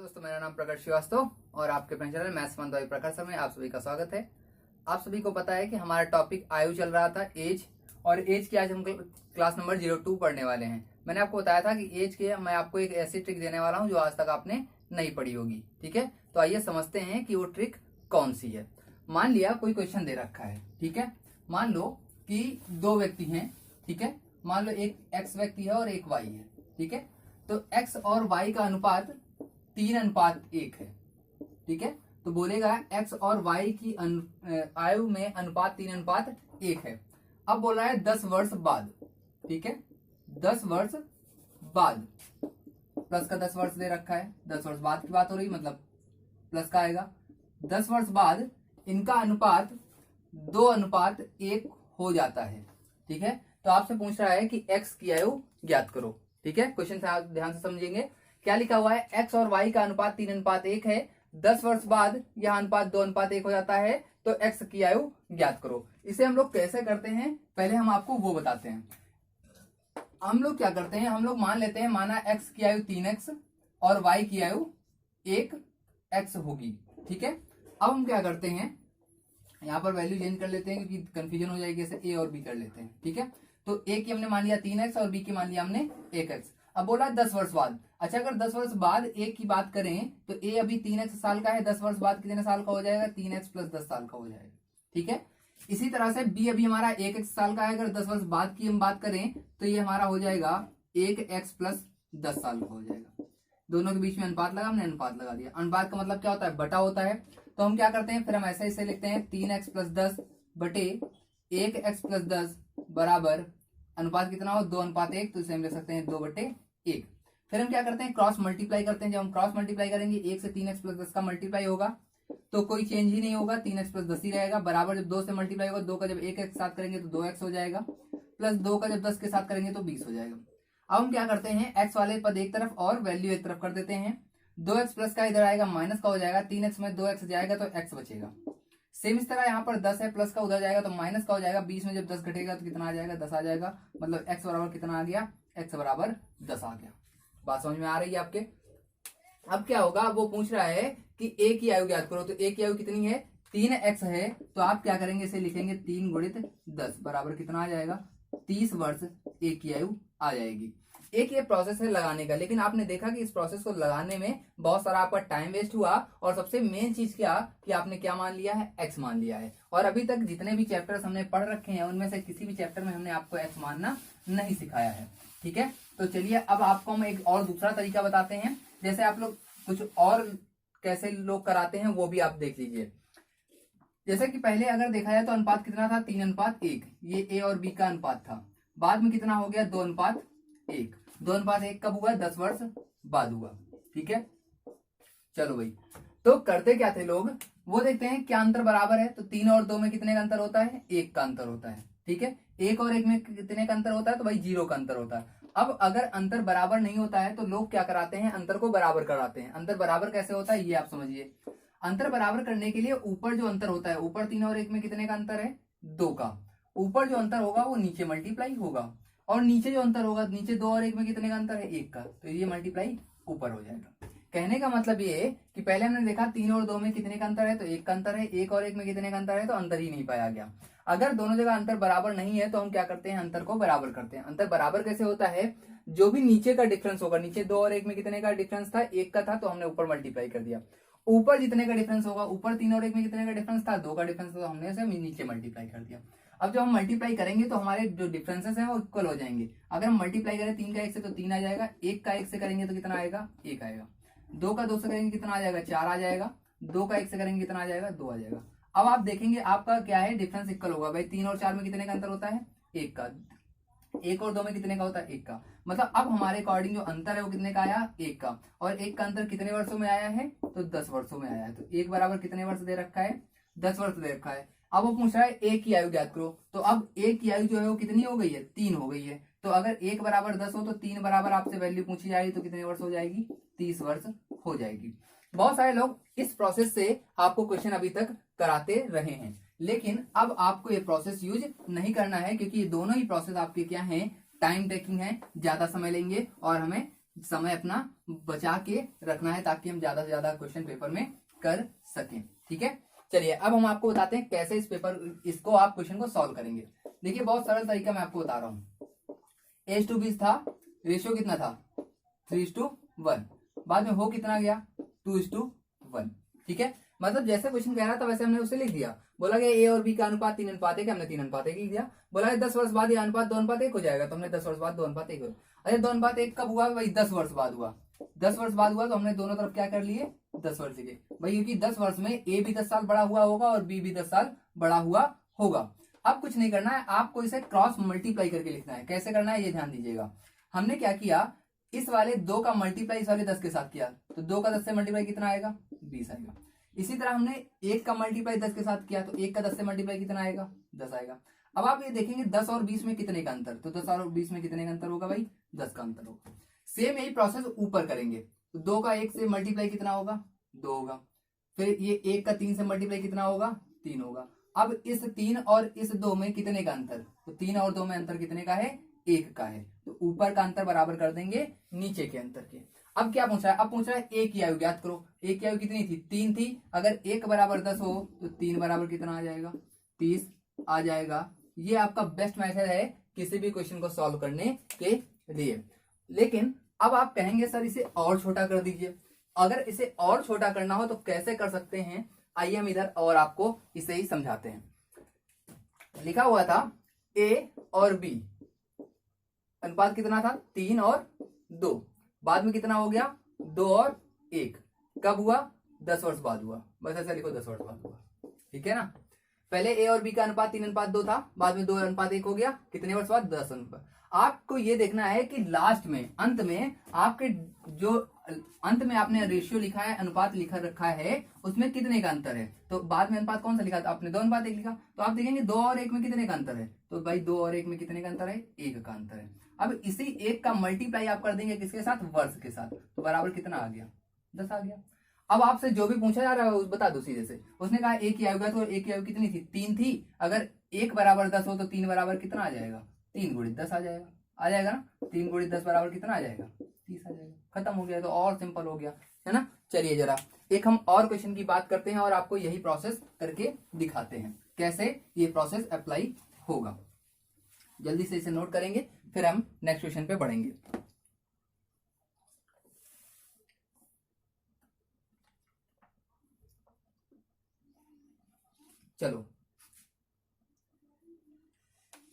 दोस्तों, मेरा नाम प्रकाश श्रीवास्तव और आपके अपने चैनल मैथ्स मंथवाई प्रकाश सर में आप सभी का स्वागत है। आप सभी को पता है कि हमारा टॉपिक आयु चल रहा था, एज, और एज की आज हम क्लास नंबर 02 पढ़ने वाले हैं। मैंने आपको बताया था कि एज के मैं आपको एक ऐसी ट्रिक देने वाला हूं जो आज तक आपने नहीं पढ़ी होगी। ठीक है, तो आइए समझते हैं कि वो ट्रिक कौन सी है। मान लिया कोई क्वेश्चन दे रखा है, ठीक है। मान लो कि दो व्यक्ति हैं, ठीक है। मान लो एक एक्स व्यक्ति है और एक वाई है, ठीक है। तो एक्स और वाई का अनुपात 3:1 है, ठीक है। तो बोलेगा एक्स और वाई की आयु में अनुपात 3:1 है। अब बोल रहा है 10 वर्ष बाद, ठीक है। 10 वर्ष बाद, प्लस का 10 वर्ष दे रखा है, 10 वर्ष बाद की बात हो रही, मतलब प्लस का आएगा। 10 वर्ष बाद इनका अनुपात 2:1 हो जाता है, ठीक है। तो आपसे पूछ रहा है कि एक्स की आयु ज्ञात करो, ठीक है। क्वेश्चन से आप ध्यान से समझेंगे। क्या लिखा हुआ है, एक्स और वाई का अनुपात 3:1 है। 10 वर्ष बाद यह अनुपात 2:1 हो जाता है, तो एक्स की आयु ज्ञात करो। इसे हम लोग कैसे करते हैं, पहले हम आपको वो बताते हैं। हम लोग क्या करते हैं, हम लोग मान लेते हैं, माना एक्स की आयु 3x और वाई की आयु 1x होगी, ठीक है। अब हम क्या करते हैं, यहाँ पर वैल्यू चेंज कर लेते हैं क्योंकि कंफ्यूजन हो जाएगी, ऐसे ए और बी कर लेते हैं, ठीक है। तो ए की हमने मान लिया 3x और बी की मान लिया हमने 1x। अब बोला 10 वर्ष बाद। अच्छा, अगर 10 वर्ष बाद ए की बात करें तो ए अभी 3x साल का है, 10 वर्ष बाद कितने साल का हो जाएगा, 3x + 10 साल का हो जाएगा, ठीक है। इसी तरह से बी अभी हमारा 1x साल का है, अगर 10 वर्ष बाद की हम बात करें तो ये हमारा हो जाएगा 1x + 10 साल का हो जाएगा। दोनों के बीच में अनुपात लगा, हमने अनुपात लगा दिया। अनुपात का मतलब क्या होता है, बटा होता है। तो हम क्या करते हैं, फिर हम ऐसे इसे लिखते हैं 3x + 10 बटे 1x + 10 बराबर अनुपात कितना हो, 2:1। तो इसे हम लिख सकते हैं 2/1। फिर हम क्या करते हैं, क्रॉस मल्टीप्लाई करते हैं। जब हम क्रॉस मल्टीप्लाई करेंगे, 1 से 3x + 10 का मल्टीप्लाई होगा तो कोई चेंज ही नहीं होगा, 3x + 10 ही रहेगा। बराबर जब 2 से मल्टीप्लाई होगा, 2 का जब 1 के साथ करेंगे तो 2x हो जाएगा, प्लस 2 का जब 10 के साथ करेंगे तो 20 हो जाएगा। अब हम क्या करते हैं, x वाले पद एक तरफ और वैल्यू एक तरफ कर देते हैं। 2x प्लस का इधर आएगा, माइनस का हो जाएगा, 3x में 2x जाएगा तो x बचेगा। सेम इस तरह यहाँ पर 10 है, प्लस का उधर जाएगा तो माइनस का हो जाएगा। 20 में जब 10 घटेगा तो कितना आ जाएगा, 10 आ जाएगा। मतलब x बराबर कितना आ गया, x बराबर 10 आ गया। बात समझ में आ रही है आपके। अब क्या होगा, वो पूछ रहा है कि a की आयु ज्ञात करो। तो a की आयु कितनी है, 3x है। तो आप क्या करेंगे, इसे लिखेंगे 3 × 10 बराबर कितना आ जाएगा, 30 वर्ष a की आयु आ जाएगी। एक ये प्रोसेस है लगाने का, लेकिन आपने देखा कि इस प्रोसेस को लगाने में बहुत सारा आपका टाइम वेस्ट हुआ। और सबसे मेन चीज क्या कि आपने क्या मान लिया है, x मान लिया है। और अभी तक जितने भी चैप्टर्स हमने पढ़ रखे हैं उनमें से किसी भी चैप्टर में हमने आपको x मानना नहीं सिखाया है, ठीक है। तो चलिए अब आपको हम एक और दूसरा तरीका बताते हैं। जैसे आप लोग कुछ और कैसे लोग कराते हैं वो भी आप देख लीजिए। जैसे कि पहले अगर देखा जाए तो अनुपात कितना था, 3:1। ये a और b का अनुपात था। बाद में कितना हो गया, 2:1। 2:1 कब हुआ, 10 वर्ष बाद हुआ, ठीक है। चलो भाई, तो करते क्या थे लोग, वो देखते हैं क्या अंतर बराबर है। तो 3 और 2 में कितने का अंतर होता है, 1 का अंतर होता है, ठीक है। 1 और 1 में कितने का अंतर होता है, तो भाई 0 का अंतर होता है। अब अगर अंतर बराबर नहीं होता है तो लोग क्या कराते हैं, अंतर को बराबर कराते हैं। अंतर बराबर कैसे होता है ये आप समझिए। अंतर बराबर करने के लिए ऊपर जो अंतर होता है, ऊपर 3 और 1 में कितने का अंतर है, 2 का। ऊपर जो अंतर होगा वो नीचे मल्टीप्लाई होगा, और नीचे जो अंतर होगा, नीचे 2 और 1 में कितने का अंतर है, 1 का। तो ये मल्टीप्लाई ऊपर हो जाएगा। कहने का मतलब ये है कि पहले हमने देखा 3 और 2 में कितने का अंतर है, तो 1 का अंतर है। 1 और 1 में कितने का अंतर है, तो अंतर ही नहीं पाया गया। अगर दोनों जगह अंतर बराबर नहीं है तो हम क्या करते हैं, अंतर को बराबर करते हैं। अंतर बराबर कैसे होता है, जो भी नीचे का डिफरेंस होगा, नीचे 2 और 1 में कितने का डिफरेंस था, 1 का था, तो हमने ऊपर मल्टीप्लाई कर दिया। ऊपर जितने का डिफरेंस होगा, ऊपर 3 और 1 में कितने का डिफरेंस था, 2 का डिफरेंस था, तो हमने इसे नीचे मल्टीप्लाई कर दिया। अब जब हम मल्टीप्लाई करेंगे तो हमारे जो डिफरेंसेस हैं वो इक्वल हो जाएंगे। अगर हम मल्टीप्लाई करें 3 का 1 से तो 3 आ जाएगा, 1 का 1 से करेंगे तो कितना आएगा, 1 आएगा। 2 का 2 से करेंगे कितना आ जाएगा, 4 आ जाएगा। 2 का 1 से करेंगे कितना आ जाएगा, 2 आ जाएगा। अब आप देखेंगे आपका क्या है, डिफरेंस इक्वल होगा। भाई 3 और 4 में कितने का अंतर होता है, 1 का। 1 और 2 में कितने का होता है, 1 का। मतलब अब हमारे अकॉर्डिंग जो अंतर है वो कितने का आया, 1 का। और 1 का अंतर कितने वर्षों में आया है, तो 10 वर्षों में आया है। तो 1 बराबर कितने वर्ष दे रखा है, 10 वर्ष दे रखा है। अब वो पूछ रहा है a की आयु ज्ञात करो। तो अब a की आयु जो है वो कितनी हो गई है, 3 हो गई है। तो अगर 1 बराबर 10 हो तो 3 बराबर आपसे वैल्यू पूछी जाएगी तो कितने वर्ष हो जाएगी, 30 वर्ष हो जाएगी। बहुत सारे लोग इस प्रोसेस से आपको क्वेश्चन अभी तक कराते रहे हैं, लेकिन अब आपको ये प्रोसेस यूज नहीं करना है, क्योंकि ये दोनों ही प्रोसेस आपके क्या हैं, टाइम टेकिंग है, ज्यादा समय लेंगे और हमें समय अपना बचा के रखना है ताकि हम ज्यादा से ज्यादा क्वेश्चन पेपर में कर सकें। ठीक है, चलिए अब हम आपको बताते हैं कैसे इस पेपर इसको आप क्वेश्चन को सॉल्व करेंगे। देखिए बहुत सरल तरीका मैं आपको बता रहा हूँ। A:B था, रेशियो कितना था 3:1, बाद में हो कितना गया 2:1। ठीक है, मतलब जैसे क्वेश्चन कह रहा था वैसे हमने उसे लिख दिया। बोला गया A और B का अनुपात 3:1 हमने 3:1 लिख दिया। बोला गया 10 वर्ष बाद ये अनुपात 2:1 हो जाएगा, तो हमने 10 वर्ष बाद 2:1 हो। अरे 2:1 कब हुआ भाई, 10 वर्ष बाद हुआ। 10 वर्ष बाद हुआ तो हमने दोनों तरफ क्या कर लिए 10 वर्ष लिखे भाई, क्योंकि 10 वर्ष में A भी 10 साल बड़ा हुआ होगा और B भी 10 साल बड़ा हुआ होगा। अब कुछ नहीं करना है, आपको इसे क्रॉस मल्टीप्लाई करके लिखना है। कैसे करना है ये ध्यान दीजिएगा। हमने क्या किया, इस वाले 2 का मल्टीप्लाई इस वाले 10 के साथ किया, तो 2 का 10 से मल्टीप्लाई कितना आएगा 20 आएगा। इसी तरह हमने 1 का मल्टीप्लाई 10 के साथ किया, तो 1 का 10 से मल्टीप्लाई कितना आएगा 10 आएगा। अब आप ये देखेंगे 10 और 20 में कितने का अंतर, तो 10 और 20 में कितने का अंतर होगा भाई 10 का अंतर होगा। सेम यही प्रोसेस ऊपर करेंगे, तो 2 का 1 से मल्टीप्लाई कितना होगा 2 होगा। फिर ये 1 का 3 से मल्टीप्लाई कितना होगा 3 होगा। अब इस 3 और इस 2 में कितने का अंतर, तो 3 और 2 में अंतर कितने का है 1 का है, तो ऊपर का अंतर बराबर कर देंगे नीचे के अंतर के। अब क्या पूछ रहा है, अब पूछ रहा है A की आयु ज्ञात करो। A की आयु कितनी थी 3 थी, अगर 1 बराबर 10 हो तो 3 बराबर कितना आ जाएगा 30 आ जाएगा। ये आपका बेस्ट मेथड है किसी भी क्वेश्चन को सॉल्व करने के लिए। लेकिन अब आप कहेंगे सर इसे और छोटा कर दीजिए। अगर इसे और छोटा करना हो तो कैसे कर सकते हैं, आइए हम इधर और आपको इसे ही समझाते हैं। लिखा हुआ था A और B अनुपात कितना था 3 और 2, बाद में कितना हो गया 2 और 1, कब हुआ 10 वर्ष बाद हुआ। बस ऐसा लिखो 10 वर्ष बाद हुआ। ठीक है ना, पहले A और B का अनुपात 3:2 था, बाद में 2:1 हो गया, कितने वर्ष बाद 10 अनुपात। आपको ये देखना है कि लास्ट में अंत में आपके जो अंत में आपने रेशियो लिखा है, अनुपात लिखा रखा है, उसमें कितने का अंतर है। तो बाद में अनुपात कौन सा लिखा था आपने 2:1 लिखा, तो आप देखेंगे 2 और 1 में कितने का अंतर है, तो भाई 2 और 1 में कितने का अंतर है 1 का अंतर है। अब इसी 1 का मल्टीप्लाई आप कर देंगे किसके साथ वर्ष के साथ, तो बराबर कितना आ गया 10 आ गया। अब आपसे जो भी पूछा जा रहा है बता दो सीधे से। उसने कहा A की आयु तो A की आयु कितनी थी 3 थी, अगर 1 बराबर 10 हो तो 3 बराबर कितना आ जाएगा 3 गुणित 10 आ जाएगा, आ जाएगा ना। 3 गुणित 10 बराबर कितना आ जाएगा 30 आ जाएगा। खत्म हो गया, तो और सिंपल हो गया है ना। चलिए जरा एक हम और क्वेश्चन की बात करते हैं और आपको यही प्रोसेस करके दिखाते हैं कैसे ये प्रोसेस अप्लाई होगा। जल्दी से इसे नोट करेंगे फिर हम नेक्स्ट क्वेश्चन पे बढ़ेंगे। चलो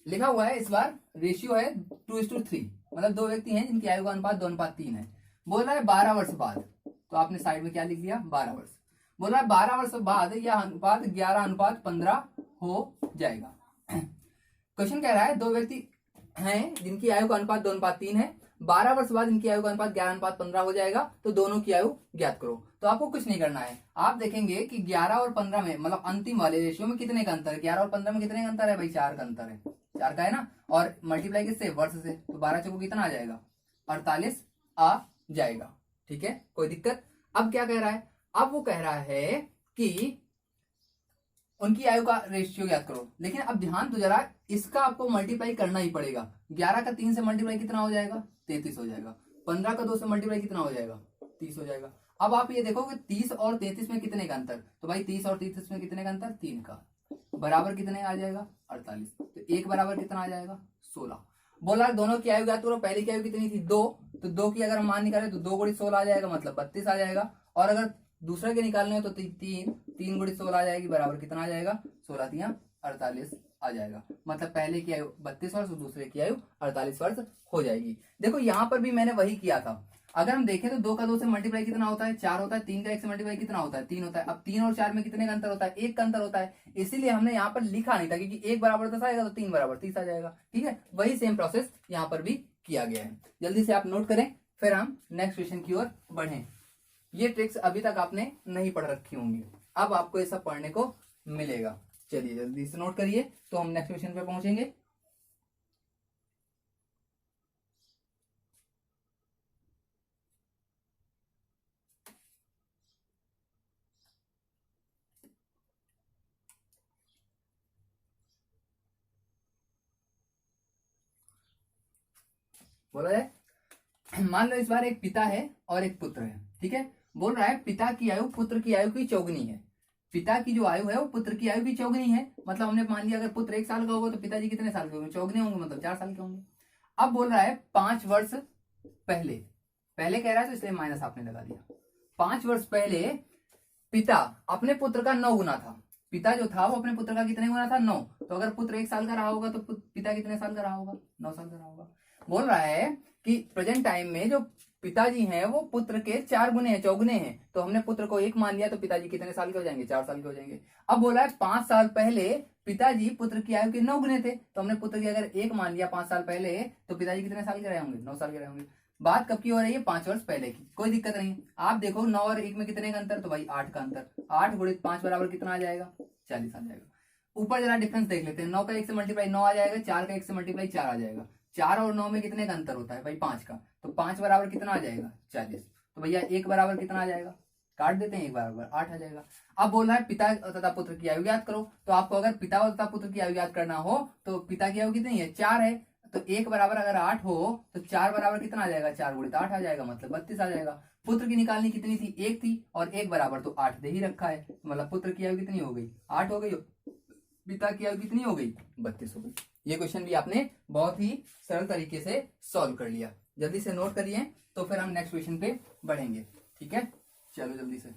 लिखा हुआ है इस बार रेशियो है 2:3, मतलब 2 व्यक्ति हैं जिनकी आयु का अनुपात 2:3 है। बोल रहा है 12 वर्ष बाद, तो आपने साइड में क्या लिख दिया 12 वर्ष। बोल रहा है 12 वर्ष बाद यह अनुपात 11:15 हो जाएगा। क्वेश्चन कह रहा है 2 व्यक्ति हैं जिनकी आयु का अनुपात 2:3 है, 12 वर्ष बाद इनकी आयु का अनुपात 11:15 हो जाएगा, तो दोनों की आयु ज्ञात करो। तो आपको कुछ नहीं करना है, आप देखेंगे कि 11 और 15 में मतलब अंतिम वाले रेशियो में कितने का अंतर है, 11 और 15 में कितने का अंतर है भाई 4 का अंतर है, 4 का है ना। और मल्टीप्लाई किससे वर्ष से, तो 12 चौको कितना आ जाएगा 48 आ जाएगा। ठीक है, कोई दिक्कत। अब क्या कह रहा है, अब वो कह रहा है कि उनकी आयु का रेशियो ज्ञात करो। लेकिन अब ध्यान तो जरा, इसका आपको मल्टीप्लाई करना ही पड़ेगा। 11 का 3 से मल्टीप्लाई कितना हो जाएगा 33 हो जाएगा, 15 का 2 से मल्टीप्लाई कितना हो जाएगा 30 हो जाएगा। अब आप ये देखो कि 30 और 33 में कितने का अंतर, तो भाई 30 और 33 में कितने का अंतर 3 का, बराबर कितने आ जाएगा 48, तो 1 बराबर कितना आ जाएगा 16। बोला दोनों की आयु ज्ञात करो। पहले की आयु कितनी थी 2, तो 2 की अगर हम मान निकालें तो 2 गुणित 16 आ जाएगा, मतलब 32 आ जाएगा। और अगर दूसरे के निकालने हो तो 3 गुणित 16 आ जाएगी, बराबर कितना आ जाएगा 16 3 48 आ जाएगा। मतलब पहले की आयु 32 वर्ष और दूसरे की आयु 48 वर्ष हो जाएगी। देखो यहाँ पर भी मैंने वही किया था। अगर हम देखें तो 2 का 2 से मल्टीप्लाई कितना होता है 4 होता है, 3 का 1 से मल्टीप्लाई कितना होता है 3 होता है। अब 3 और 4 में कितने का अंतर होता है 1 का अंतर होता है, इसीलिए हमने यहाँ पर लिखा नहीं था, क्योंकि 1 बराबर 10 आएगा तो 3 बराबर 30 आ जाएगा। ठीक है, वही सेम प्रोसेस यहाँ पर भी किया गया है। जल्दी से आप नोट करें फिर हम नेक्स्ट क्वेश्चन की ओर बढ़ें। ये ट्रिक्स अभी तक आपने नहीं पढ़ रखी होंगी, अब आपको ये सब पढ़ने को मिलेगा। चलिए जल्दी से नोट करिए तो हम नेक्स्ट क्वेश्चन पे पहुंचेंगे। बोला जाए मान लो इस बार एक पिता है और एक पुत्र है, ठीक है। बोल रहा है पिता की आयु पुत्र की आयु की चौगुनी है। पिता की जो आयु है वो पुत्र की आयु की चौगुनी है। मतलब हमने मान लिया अगर पुत्र 1 साल का होगा तो पिताजी कितने साल के होंगे, चौगुने होंगे, मतलब 4 साल के होंगे। अब बोल रहा है 5 वर्ष पहले, पहले कह रहा है तो इसलिए माइनस आपने लगा दिया। 5 वर्ष पहले पिता अपने पुत्र का 9 गुना था। पिता जो था वो अपने पुत्र का कितने गुना था, 9। तो अगर पुत्र 1 साल का रहा होगा तो पिता कितने साल का रहा होगा, 9 साल का रहा होगा। बोल रहा है कि प्रेजेंट टाइम में जो पिताजी हैं वो पुत्र के 4 गुने हैं, चौगुने हैं। तो हमने पुत्र को 1 मान लिया तो पिताजी कितने साल के हो जाएंगे, 4 साल के हो जाएंगे। अब बोला है 5 साल पहले पिताजी पुत्र की आयु के 9 गुने थे। तो हमने पुत्र की अगर 1 मान लिया 5 साल पहले तो पिताजी कितने साल के रहे होंगे, 9 साल के रहे होंगे। बात कब की हो रही है, 5 वर्ष पहले की। कोई दिक्कत नहीं। आप देखो 9 और 1 में कितने का अंतर, तो भाई 8 का अंतर। 8 गुणित 5 बराबर कितना आ जाएगा, 40 आ जाएगा। ऊपर जरा डिफरेंस देख लेते हैं। 9 का 1 से मल्टीप्लाई 9 आ जाएगा, 4 का 1 से मल्टीप्लाई 4 आ जाएगा। 4 और 9 में कितने का अंतर होता है भाई, 5 का। तो 5 बराबर कितना आ जाएगा, 40। तो भैया 1 बराबर कितना आ जाएगा, काट देते हैं, 1 बराबर 8 आ जाएगा। अब बोल रहा है पिता तथा पुत्र की आयु याद करो। तो आपको अगर पिता तथा पुत्र की आयु याद करना हो तो पिता की आयु कितनी है, 4 है। तो 1 बराबर अगर 8 हो तो 4 बराबर कितना आ जाएगा, 4 गुणित 8 आ जाएगा, मतलब 32 आ जाएगा। पुत्र की निकालनी कितनी थी, 1 थी, और 1 बराबर तो 8 दे ही रखा है। मतलब पुत्र की आयु कितनी हो गई, 8 हो गई। पिता की आयु कितनी हो गई, 32 हो गई। ये क्वेश्चन भी आपने बहुत ही सरल तरीके से सॉल्व कर लिया। जल्दी से नोट करिए तो फिर हम नेक्स्ट क्वेश्चन पे बढ़ेंगे, ठीक है। चलो जल्दी से।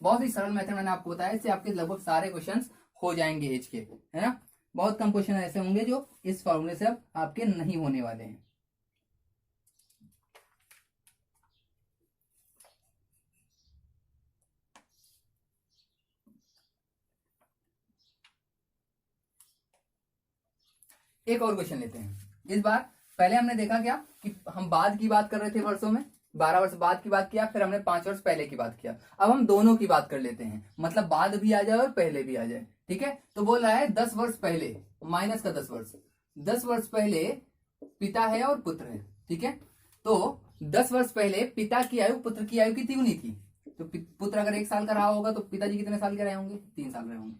बहुत ही सरल मेथड मैंने आपको बताया, इससे आपके लगभग सारे क्वेश्चंस हो जाएंगे एज के, है ना। बहुत कम क्वेश्चन ऐसे होंगे जो इस फॉर्मूले से अब आपके नहीं होने वाले हैं। एक और क्वेश्चन लेते हैं इस बार। पहले हमने देखा क्या कि हम बाद की बात कर रहे थे वर्षों में, 12 वर्ष बाद की बात किया, फिर हमने 5 वर्ष पहले की बात किया। अब हम दोनों की बात कर लेते हैं, मतलब बाद भी आ जाए और पहले भी आ जाए, ठीक है। तो बोल रहा है 10 वर्ष पहले माइनस का 10 वर्ष, 10 वर्ष पहले पिता है और पुत्र है, ठीक है। तो 10 वर्ष पहले पिता की आयु पुत्र की आयु की 3 गुनी थी। तो पुत्र अगर 1 साल का रहा होगा तो पिताजी कितने साल के रहे होंगे, 3 साल रहे होंगे।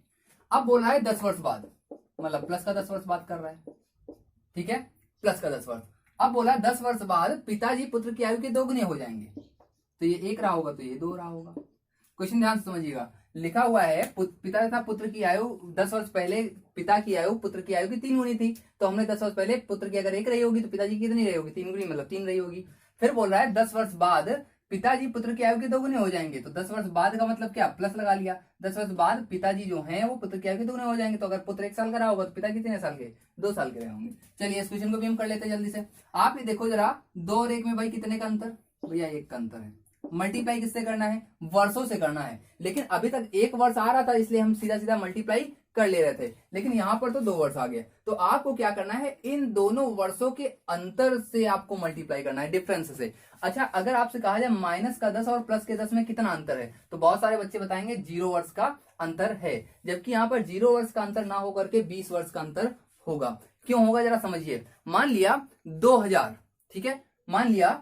अब बोल रहा है 10 वर्ष बाद, मतलब प्लस का 10 वर्ष बात कर रहा है, ठीक है, प्लस का 10 वर्ष। अब बोला 10 वर्ष बाद पिताजी पुत्र की आयु के 2 गुने हो जाएंगे। तो ये 1 रहा होगा तो ये 2 रहा होगा। क्वेश्चन ध्यान से समझिएगा, लिखा हुआ है पिता तथा पुत्र की आयु 10 वर्ष पहले पिता की आयु पुत्र की आयु की 3 गुनी थी। तो हमने 10 वर्ष पहले पुत्र की अगर 1 रही होगी तो पिताजी की कितनी रही होगी, 3 गुनी, मतलब 3 रही होगी। फिर बोल रहा है 10 वर्ष बाद पिताजी पुत्र की आयु के 2 गुने हो जाएंगे। तो 10 वर्ष बाद का मतलब क्या, प्लस लगा लिया। 10 वर्ष बाद पिताजी जो हैं वो पुत्र की आयु के 2 गुने हो जाएंगे। तो अगर पुत्र 1 साल का रहा होगा तो पिता कितने साल के, 2 साल के रहे होंगे। चलिए इस क्वेश्चन को भी हम कर लेते हैं जल्दी से। आप ये देखो जरा, 2 और 1 में भाई कितने का अंतर, भैया 1 का अंतर है। मल्टीप्लाई किससे करना है, वर्षों से करना है। लेकिन अभी तक 1 वर्ष आ रहा था इसलिए हम सीधा सीधा मल्टीप्लाई कर ले रहे थे, लेकिन यहां पर तो 2 वर्ष आ गए। तो आपको क्या करना है, इन दोनों वर्षों के अंतर से आपको मल्टीप्लाई करना है, डिफरेंस से। अच्छा, अगर आपसे कहा जाए माइनस का 10 और प्लस के 10 में कितना अंतर है, तो बहुत सारे बच्चे बताएंगे 0 वर्ष का अंतर है। जबकि यहाँ पर 0 वर्ष का अंतर ना होकर के 20 वर्ष का अंतर होगा। क्यों होगा जरा समझिए। मान लिया 2000, ठीक है, मान लिया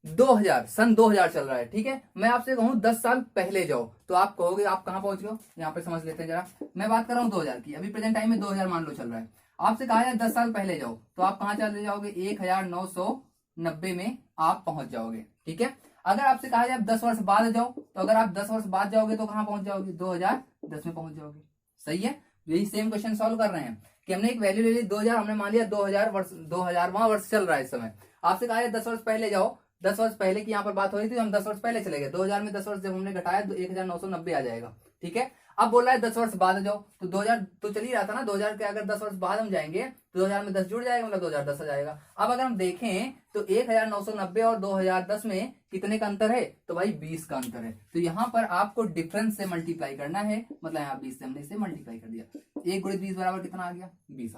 2000, सन 2000 चल रहा है, ठीक है। मैं आपसे कहूं 10 साल पहले जाओ तो आप कहोगे आप कहां पहुंच गए हो। यहाँ पे समझ लेते हैं जरा। मैं बात कर रहा हूं 2000 की, अभी प्रेजेंट टाइम में 2000 मान लो चल रहा है। आपसे कहा जाए 10 साल पहले जाओ तो आप कहां चले जाओगे, 1990 में आप पहुंच जाओगे, ठीक है। अगर आपसे कहा जाए 10 वर्ष बाद जाओ तो अगर आप 10 वर्ष बाद जाओगे तो कहां पहुंच जाओगे, 2010 में पहुंच जाओगे। सही है, यही सेम क्वेश्चन सॉल्व कर रहे हैं कि हमने एक वैल्यू ले ली 2000, हमने मान लिया 2000 वर्ष, 2000वां वर्ष चल रहा है इस समय। आपसे कहा जाए 10 वर्ष पहले जाओ, 10 वर्ष पहले की यहाँ पर बात हो रही थी, हम 10 वर्ष पहले चले गए। 2000 में 10 वर्ष जब हमने घटाया तो 1990 आ जाएगा, ठीक है। अब बोल रहा है 10 वर्ष बाद जाओ तो 2000 तो चल ही रहा था ना, 2000 के अगर 10 वर्ष बाद हम जाएंगे तो 2000 में 10 जुड़ जाएगा, मतलब 2010 आ जाएगा। अब अगर हम देखें तो 1990 और 2010 में कितने का अंतर है, तो भाई 20 का अंतर है। तो यहाँ पर आपको डिफरेंस से मल्टीप्लाई करना है, मतलब यहाँ 20 से हमने इसे मल्टीप्लाई कर दिया। 1 गुणित 20 बराबर कितना आ गया, 20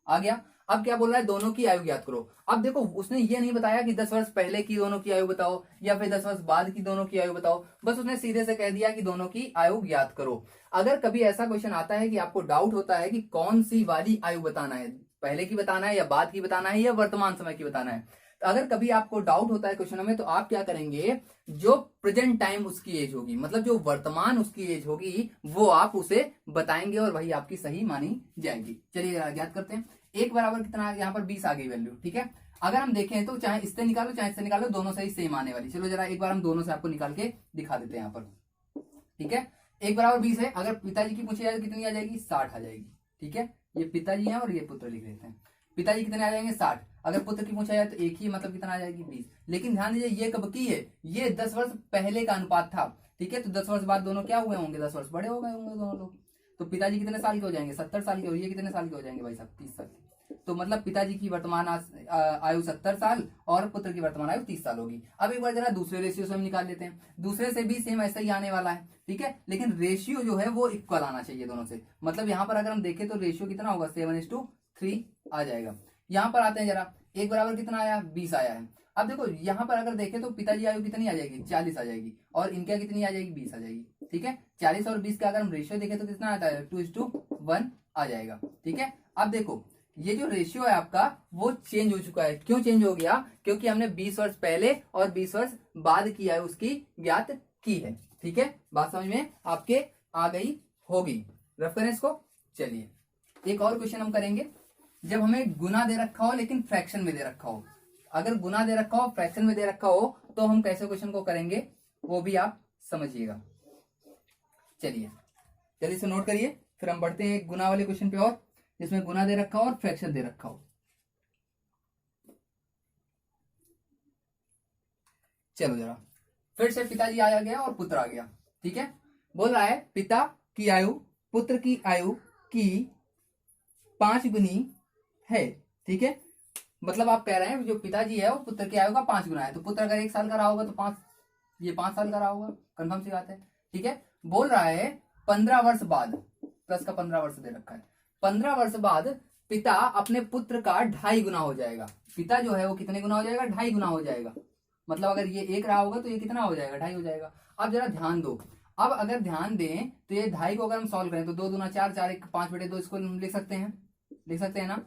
आ गया। अब क्या बोल रहा है, दोनों की आयु ज्ञात करो। अब देखो उसने ये नहीं बताया कि 10 वर्ष पहले की दोनों की आयु बताओ या फिर 10 वर्ष बाद की दोनों की आयु बताओ, बस उसने सीधे से कह दिया कि दोनों की आयु ज्ञात करो। अगर कभी ऐसा क्वेश्चन आता है कि आपको डाउट होता है कि कौन सी वाली आयु बताना है, पहले की बताना है या बाद की बताना है या वर्तमान समय की बताना है, तो अगर कभी आपको डाउट होता है क्वेश्चनों में तो आप क्या करेंगे, जो प्रेजेंट टाइम उसकी एज होगी, मतलब जो वर्तमान उसकी एज होगी वो आप उसे बताएंगे और वही आपकी सही मानी जाएगी। चलिए ज्ञात करते हैं। 1 बराबर कितना आ गया, यहाँ पर 20 आ गई वैल्यू, ठीक है। अगर हम देखें तो चाहे इससे निकालो चाहे इससे निकालो, दोनों से ही सेम आने वाली। चलो जरा एक बार हम दोनों से आपको निकाल के दिखा देते हैं यहाँ पर। ठीक है, 1 बराबर 20 है, अगर पिताजी की पूछी जाए तो कितनी आ जाएगी, 60 आ जाएगी। ठीक है, ये पिताजी है और ये पुत्र लिख लेते हैं। पिताजी कितने आ जाएंगे, 60। अगर पुत्र की पूछा जाए तो एक ही, मतलब कितना आ जाएगी, 20। लेकिन ध्यान दीजिए ये कब की है, ये 10 वर्ष पहले का अनुपात था। ठीक है, तो 10 वर्ष बाद दोनों क्या हुए होंगे, 10 वर्ष बड़े हो गए होंगे दोनों लोग। तो पिताजी कितने साल के हो जाएंगे, 70 साल के, और ये कितने साल के हो जाएंगे भाई साहब, 30 साल के। तो मतलब पिताजी की वर्तमान आयु 70 साल और पुत्र की वर्तमान आयु 30 साल होगी। अब एक बार जरा दूसरे रेशियो से हम निकाल लेते हैं। दूसरे से भी सेम ऐसा ही आने वाला है। ठीक है, लेकिन रेशियो जो है वो इक्वल आना चाहिए दोनों से। मतलब यहाँ पर अगर हम देखें तो रेशियो कितना होगा, 7:3 आ जाएगा। यहाँ पर आते हैं जरा, 1 बराबर कितना आया, 20 आया है। अब देखो यहाँ पर अगर देखें तो पिताजी आयु कितनी आ जाएगी, 40 आ जाएगी, और इनका कितनी आ जाएगी, 20 आ जाएगी। ठीक है, 40 और 20 का अगर हम रेशियो देखें तो कितना आता है, 2:1 आ जाएगा। ठीक है, अब देखो ये जो रेशियो है आपका वो चेंज हो चुका है। क्यों चेंज हो गया, क्योंकि हमने 20 वर्ष पहले और 20 वर्ष बाद की आयु उसकी ज्ञात की है। ठीक है, बात समझ में आपके आ गई होगी। रफ करें इसको। चलिए एक और क्वेश्चन हम करेंगे। जब हमें गुना दे रखा हो लेकिन फ्रैक्शन में दे रखा हो, अगर गुना दे रखा हो फ्रैक्शन में दे रखा हो तो हम कैसे क्वेश्चन को करेंगे वो भी आप समझिएगा। चलिए जल्दी से नोट करिए, फिर हम बढ़ते हैं गुना वाले क्वेश्चन पे और, जिसमें गुना दे रखा हो और फ्रैक्शन दे रखा हो। चलो जरा फिर से पिताजी आया गया और पुत्र आ गया। ठीक है, बोल रहा है पिता की आयु पुत्र की आयु की 5 गुनी है। ठीक है, मतलब आप कह रहे हैं जो पिताजी है वो पुत्र की आयु का 5 गुना है। तो पुत्र अगर 1 साल का रहा होगा तो 5, ये 5 साल का रहा होगा, कंफर्म सी बात है। ठीक है, बोल रहा है 15 वर्ष बाद, प्लस का 15 वर्ष दे रखा है, 15 वर्ष बाद पिता अपने पुत्र का 2.5 गुना हो जाएगा। पिता जो है वो कितने गुना हो जाएगा, 2.5 गुना हो जाएगा। मतलब अगर ये 1 रहा होगा तो ये कितना हो जाएगा, 2.5 हो जाएगा। अब जरा ध्यान दो, अब अगर ध्यान दें तो ये 2.5 को अगर हम सॉल्व करें तो 2 दूना 4, 4 1 5/2 इसको लिख सकते हैं, लिख सकते हैं ना।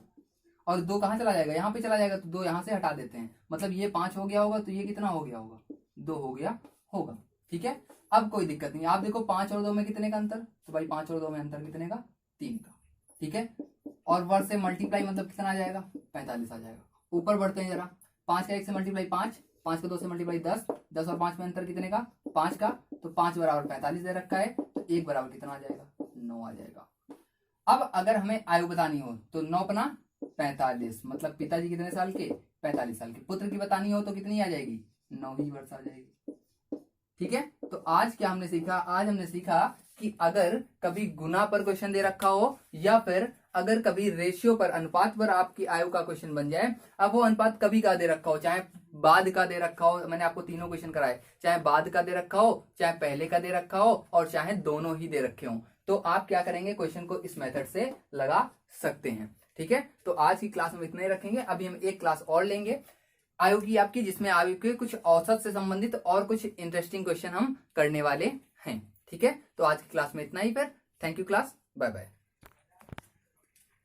और 2 कहाँ चला जाएगा, यहाँ पे चला जाएगा, तो 2 यहाँ से हटा देते हैं। मतलब ये 5 हो गया होगा तो ये कितना हो गया होगा, 2 हो गया होगा। ठीक है, अब कोई दिक्कत नहीं। आप देखो 5 और 2 में कितने का अंतर, तो भाई 5 और 2 में अंतर कितने का, 3 का। ठीक है, और वर्ष से मल्टीप्लाई मतलब कितना आ जाएगा, 45 आ जाएगा। ऊपर बढ़ते हैं जरा, 5 का 1 से मल्टीप्लाई 5, 5 का 2 से मल्टीप्लाई 10, 10 और 5 में अंतर कितने का, 5 का। तो 5 बराबर 45 दे रखा है, तो 1 बराबर कितना आ जाएगा, 9 आ जाएगा। अब अगर हमें आयु बतानी हो तो 9 × 45, मतलब पिताजी कितने साल के, 45 साल के। पुत्र की बतानी हो तो कितनी आ जाएगी, 9 ही वर्ष आ जाएगी। ठीक है, तो आज क्या हमने सीखा, आज हमने सीखा कि अगर कभी गुना पर क्वेश्चन दे रखा हो या फिर अगर कभी रेशियो पर, अनुपात पर आपकी आयु का क्वेश्चन बन जाए, अब वो अनुपात कभी का दे रखा हो, चाहे बाद का दे रखा हो, मैंने आपको तीनों क्वेश्चन कराए, चाहे बाद का दे रखा हो, चाहे पहले का दे रखा हो, और चाहे दोनों ही दे रखे हो, तो आप क्या करेंगे, क्वेश्चन को इस मेथड से लगा सकते हैं। ठीक है, तो आज की क्लास में इतना ही रखेंगे। अभी हम एक क्लास और लेंगे आयु की आपकी, जिसमें आयु के कुछ औसत से संबंधित और कुछ इंटरेस्टिंग क्वेश्चन हम करने वाले हैं। ठीक है, तो आज की क्लास में इतना ही। फिर thank you class, bye bye.